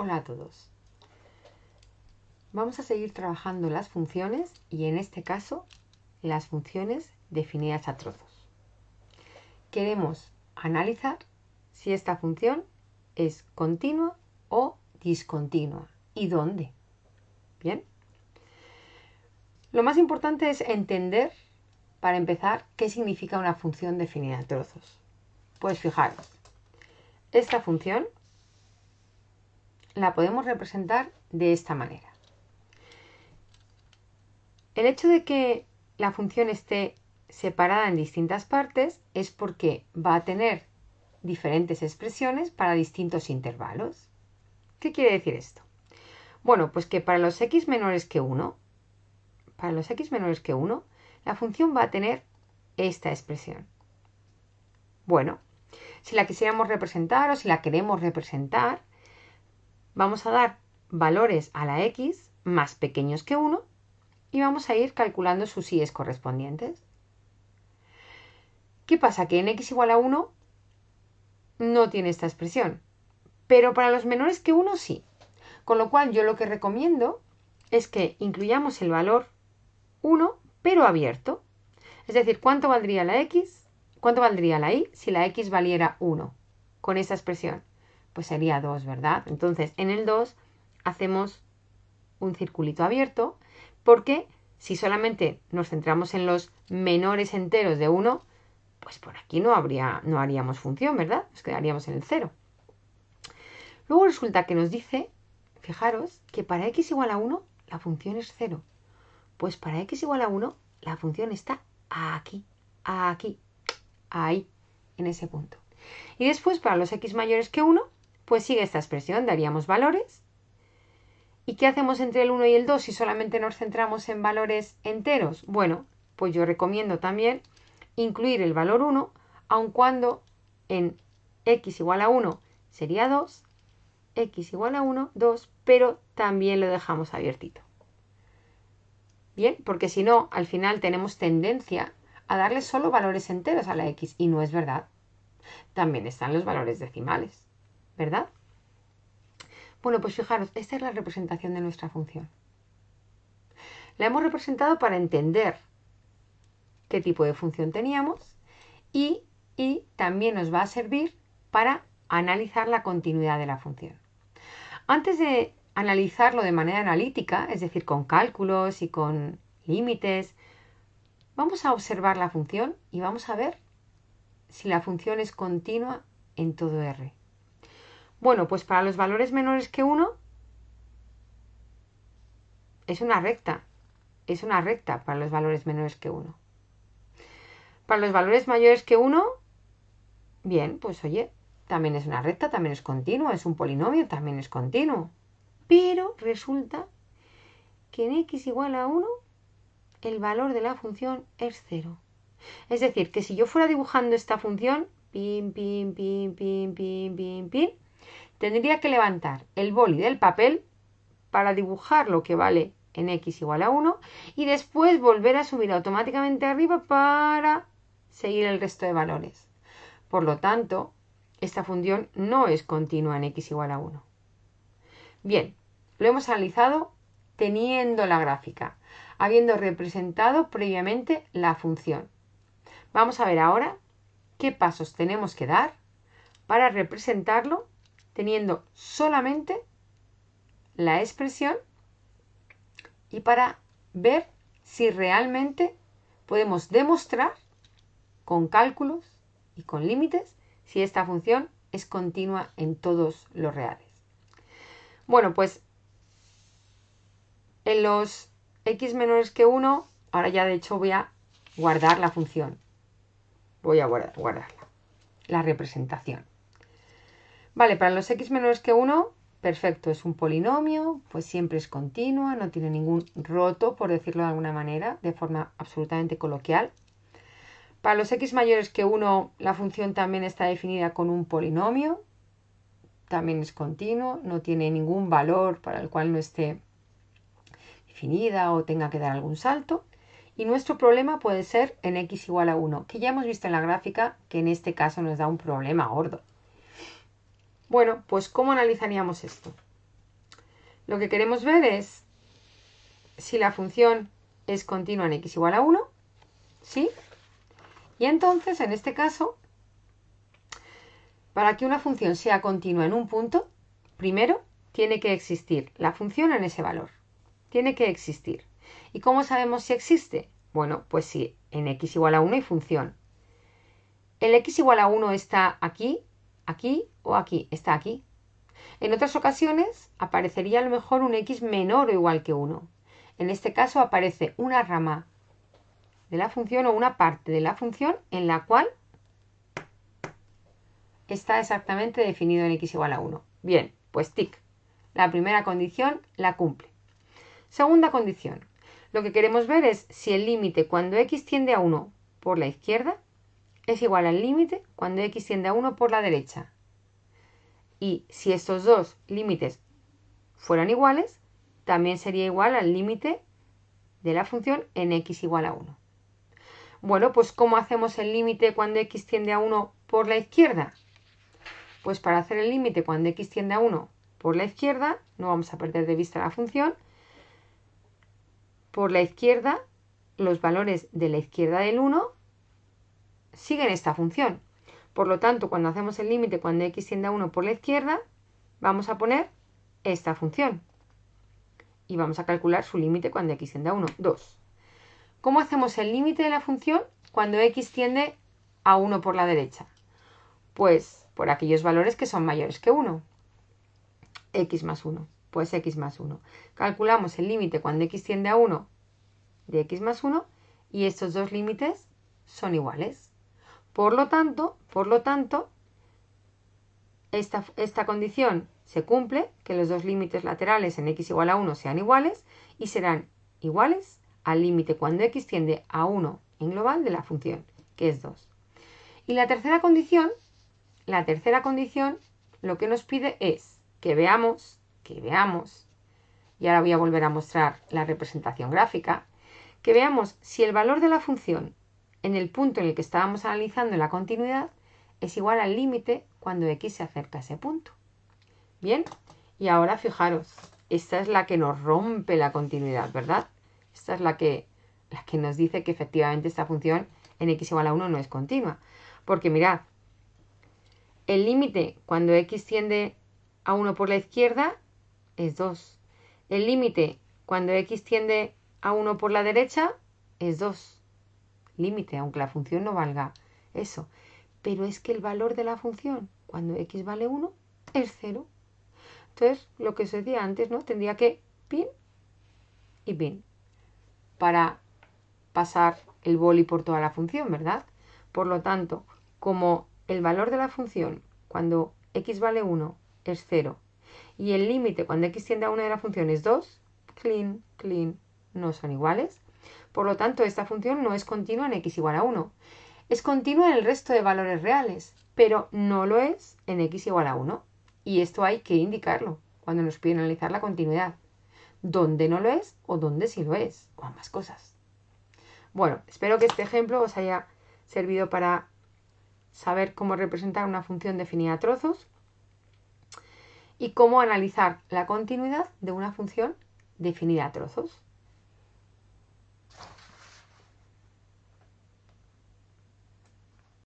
Hola a todos. Vamos a seguir trabajando las funciones y en este caso las funciones definidas a trozos. Queremos analizar si esta función es continua o discontinua y dónde. Bien. Lo más importante es entender, para empezar, qué significa una función definida a trozos. Pues fijaros, esta función la podemos representar de esta manera. El hecho de que la función esté separada en distintas partes es porque va a tener diferentes expresiones para distintos intervalos. ¿Qué quiere decir esto? Bueno, pues que para los x menores que 1, la función va a tener esta expresión. Bueno, si la quisiéramos representar o si la queremos representar, vamos a dar valores a la x más pequeños que 1 y vamos a ir calculando sus i's correspondientes. ¿Qué pasa? Que en x igual a 1 no tiene esta expresión, pero para los menores que 1 sí. Con lo cual yo lo que recomiendo es que incluyamos el valor 1, pero abierto. Es decir, ¿cuánto valdría la x? ¿Cuánto valdría la y si la x valiera 1 con esa expresión? Pues sería 2, ¿verdad? Entonces, en el 2 hacemos un circulito abierto, porque si solamente nos centramos en los menores enteros de 1, pues por aquí no haríamos función, ¿verdad? Nos quedaríamos en el 0. Luego resulta que nos dice, fijaros, que para x igual a 1 la función es 0. Pues para x igual a 1 la función está aquí, ahí, en ese punto. Y después para los x mayores que 1, pues sigue esta expresión, daríamos valores. ¿Y qué hacemos entre el 1 y el 2 si solamente nos centramos en valores enteros? Bueno, pues yo recomiendo también incluir el valor 1, aun cuando en x igual a 1 sería 2, x igual a 1, 2, pero también lo dejamos abiertito. Bien, porque si no, al final tenemos tendencia a darle solo valores enteros a la x, y no es verdad. También están los valores decimales, ¿verdad? Bueno, pues fijaros, esta es la representación de nuestra función. La hemos representado para entender qué tipo de función teníamos y también nos va a servir para analizar la continuidad de la función. Antes de analizarlo de manera analítica, es decir, con cálculos y con límites, vamos a observar la función y vamos a ver si la función es continua en todo R. Bueno, pues para los valores menores que 1 es una recta. Es una recta para los valores menores que 1. Para los valores mayores que 1, bien, pues oye, también es una recta, también es continuo, es un polinomio, también es continuo. Pero resulta que en x igual a 1 el valor de la función es 0. Es decir, que si yo fuera dibujando esta función, pin, pin, pin, pin, pin, pin, pin, tendría que levantar el boli del papel para dibujar lo que vale en x igual a 1 y después volver a subir automáticamente arriba para seguir el resto de valores. Por lo tanto, esta función no es continua en x igual a 1. Bien, lo hemos analizado teniendo la gráfica, habiendo representado previamente la función. Vamos a ver ahora qué pasos tenemos que dar para representarlo teniendo solamente la expresión y para ver si realmente podemos demostrar con cálculos y con límites si esta función es continua en todos los reales. Bueno, pues en los x menores que 1, ahora ya de hecho voy a guardar la función. Voy a guardarla, la representación. Vale, para los x menores que 1, perfecto, es un polinomio, pues siempre es continua, no tiene ningún roto, por decirlo de alguna manera, de forma absolutamente coloquial. Para los x mayores que 1, la función también está definida con un polinomio, también es continuo, no tiene ningún valor para el cual no esté definida o tenga que dar algún salto. Y nuestro problema puede ser en x igual a 1, que ya hemos visto en la gráfica que en este caso nos da un problema gordo. Bueno, pues ¿cómo analizaríamos esto? Lo que queremos ver es si la función es continua en x igual a 1, ¿sí? Y entonces, en este caso, para que una función sea continua en un punto, primero tiene que existir la función en ese valor. Tiene que existir. ¿Y cómo sabemos si existe? Bueno, pues si en x igual a 1 hay función. El x igual a 1 está aquí, aquí o aquí. Está aquí. En otras ocasiones aparecería a lo mejor un x menor o igual que 1. En este caso aparece una rama de la función o una parte de la función en la cual está exactamente definido en x igual a 1. Bien, pues tic. La primera condición la cumple. Segunda condición. Lo que queremos ver es si el límite cuando x tiende a 1 por la izquierda es igual al límite cuando x tiende a 1 por la derecha. Y si estos dos límites fueran iguales, también sería igual al límite de la función en x igual a 1. Bueno, pues ¿cómo hacemos el límite cuando x tiende a 1 por la izquierda? Pues para hacer el límite cuando x tiende a 1 por la izquierda, no vamos a perder de vista la función, por la izquierda, los valores de la izquierda del 1 siguen esta función. Por lo tanto, cuando hacemos el límite cuando x tiende a 1 por la izquierda, vamos a poner esta función. Y vamos a calcular su límite cuando x tiende a 1, 2. ¿Cómo hacemos el límite de la función cuando x tiende a 1 por la derecha? Pues por aquellos valores que son mayores que 1. X más 1. Pues x más 1. Calculamos el límite cuando x tiende a 1 de x más 1 y estos dos límites son iguales. Por lo tanto, esta condición se cumple, que los dos límites laterales en x igual a 1 sean iguales y serán iguales al límite cuando x tiende a 1 en global de la función, que es 2. Y la tercera condición lo que nos pide es que veamos, y ahora voy a volver a mostrar la representación gráfica, que veamos si el valor de la función en el punto en el que estábamos analizando la continuidad es igual al límite cuando x se acerca a ese punto. Bien, y ahora fijaros, esta es la que nos rompe la continuidad, ¿verdad? Esta es la que nos dice que efectivamente esta función en x igual a 1 no es continua. Porque mirad, el límite cuando x tiende a 1 por la izquierda es 2. El límite cuando x tiende a 1 por la derecha es 2. Límite, aunque la función no valga eso. Pero es que el valor de la función cuando x vale 1 es 0. Entonces, lo que os decía antes, ¿no? Tendría que pin y pin para pasar el boli por toda la función, ¿verdad? Por lo tanto, como el valor de la función cuando x vale 1 es 0 y el límite cuando x tiende a 1 de la función es 2, clean, no son iguales. Por lo tanto, esta función no es continua en x igual a 1. Es continua en el resto de valores reales, pero no lo es en x igual a 1. Y esto hay que indicarlo cuando nos piden analizar la continuidad. ¿Dónde no lo es o dónde sí lo es? O ambas cosas. Bueno, espero que este ejemplo os haya servido para saber cómo representar una función definida a trozos y cómo analizar la continuidad de una función definida a trozos.